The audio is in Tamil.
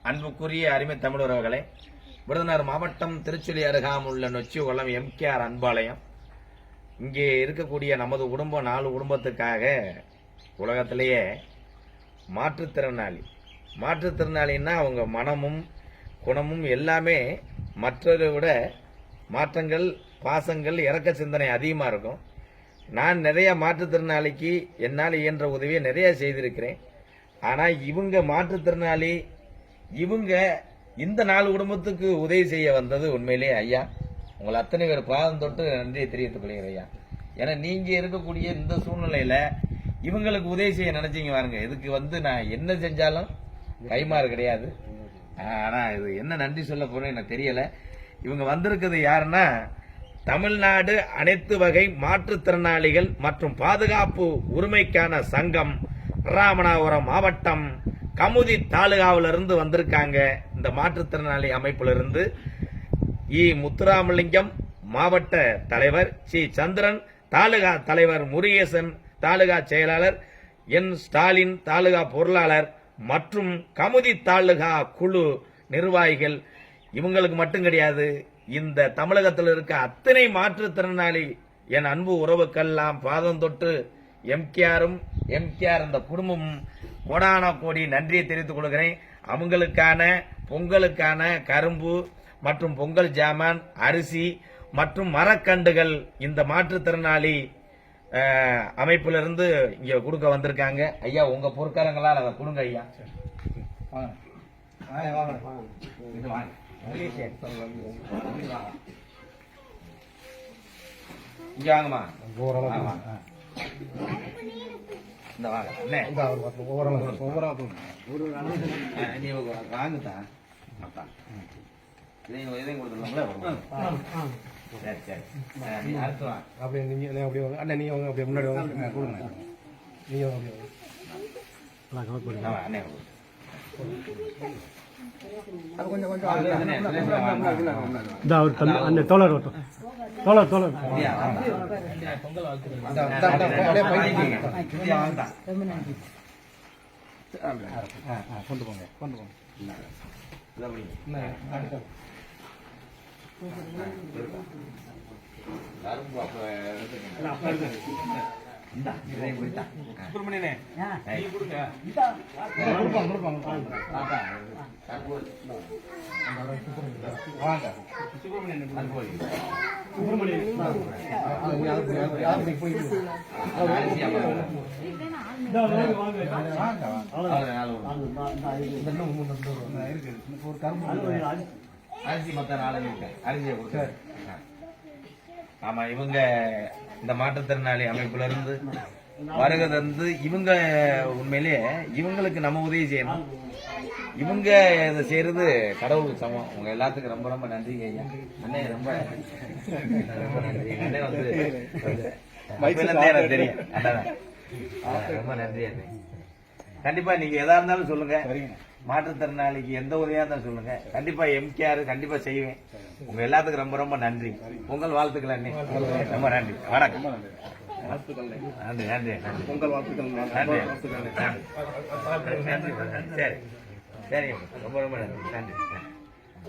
அன்புக்குரிய அருமை தமிழ் உறவுகளே, விருதுநகர் மாவட்டம் திருச்சுழி அருகாமுள்ள நொச்சிகுளம் எம்கேஆர் அன்பாலயம். இங்கே இருக்கக்கூடிய நமது குடும்பம் 4 குடும்பத்துக்காக உலகத்திலேயே மாற்றுத்திறனாளின்னா அவங்க மனமும் குணமும் எல்லாமே மற்றவரை விட மாற்றங்கள், பாசங்கள், இறக்க சிந்தனை அதிகமாக இருக்கும். நான் நிறைய மாற்றுத்திறனாளிக்கு என்னால் இயன்ற உதவியை நிறைய செய்திருக்கிறேன். ஆனால் இவங்க மாற்றுத்திறனாளி, இவங்க இந்த 4 குடும்பத்துக்கு உதவி செய்ய வந்தது உண்மையிலே ஐயா உங்களை அத்தனை பேர் பாதம் தொட்டு நன்றியை தெரிவித்துக் கொள்கிறேன் ஐயா. ஏன்னா நீங்க இருக்கக்கூடிய இந்த சூழ்நிலையில இவங்களுக்கு உதவி செய்ய நினைச்சீங்க பாருங்க. இதுக்கு நான் என்ன செஞ்சாலும் கைமாறு கிடையாது. ஆனா இது என்ன நன்றி சொல்ல போறேன்னு எனக்கு தெரியல. இவங்க வந்திருக்கிறது யாருன்னா, தமிழ்நாடு அனைத்து வகை மாற்றுத்திறனாளிகள் மற்றும் பாதுகாப்பு உரிமைக்கான சங்கம், ராமநாதபுரம் மாவட்டம் கமுதி தாலுகாவிலிருந்து வந்திருக்காங்க. இந்த மாற்றுத்திறனாளி அமைப்பிலிருந்து முத்துராமலிங்கம் மாவட்ட தலைவர், சி சந்திரன் தாலுகா தலைவர், முருகேசன் தாலுகா செயலாளர், என் ஸ்டாலின் தாலுகா பொருளாளர் மற்றும் கமுதி தாலுகா குழு நிர்வாகிகள். இவங்களுக்கு மட்டும் கிடையாது, இந்த தமிழகத்தில் இருக்க அத்தனை மாற்றுத்திறனாளி என் அன்பு உறவுக்கெல்லாம் பாதம் தொட்டு எம்கேஆர் இந்த குடும்பமும் கோடான கோடி நன்றியை தெரிவித்துக் கொள்கிறேன். அவங்களுக்கான பொங்கலுக்கான கரும்பு மற்றும் பொங்கல் ஜாமான், அரிசி மற்றும் மரக்கண்டுகள் இந்த மாற்றுத்திறனாளி அமைப்பிலிருந்து இங்க கொடுக்க வந்திருக்காங்க. ஐயா உங்க பொருட்காரங்களால் அதை கொடுங்க ஐயா. இங்க வாங்கம்மா. இந்த வாங்க நீ வாங்குதா இதையும் கொடுத்துருவாங்களே. சரி சரி அடுத்து வாங்க. அப்படியே நீங்க அப்படியே வாங்க அண்ணா. நீங்க வாங்க அப்படியே முன்னாடி வாங்க கொடுங்க. நீங்க அப்படியே அண்ணே அது கொஞ்சம் கொஞ்சம் அந்த தோழர் தோழர் தோழர் பொங்கல் கொண்டு போங்க கொண்டு போங்க. அரிசி மொத்த 4 அரிசியை கொடுத்து. ஆமா இவங்க இந்த மாற்றுத்திறனாளி அமைப்புல இருந்து வருகை தந்து இவங்க உண்மையிலேயே இவங்களுக்கு நம்ம உதவி செய்யணும். இவங்க இதை செய்யறது கடவுளுக்கு சமம். உங்க எல்லாத்துக்கும் ரொம்ப ரொம்ப நன்றி ஐயா. அண்ணே ரொம்ப நன்றி. அண்ணே எனக்கு தெரியும் அண்ணன் ரொம்ப நன்றி அண்ணே. கண்டிப்பா நீங்க எதா இருந்தாலும் சொல்லுங்க. மாற்றுத்திறனாளிக்கு எந்த உதவியா இருந்தாலும் சொல்லுங்க. கண்டிப்பா எம்கேஆர் கண்டிப்பா செய்வேன். உங்க எல்லாத்துக்கும் ரொம்ப ரொம்ப நன்றி. உங்கள் வாழ்த்துக்கள் அண்ணே. ரொம்ப நன்றி. வணக்கம். நன்றி நன்றி உங்கள் வாழ்த்துக்கள். நன்றி நன்றி. சரி சரி ரொம்ப ரொம்ப நன்றி. நன்றி.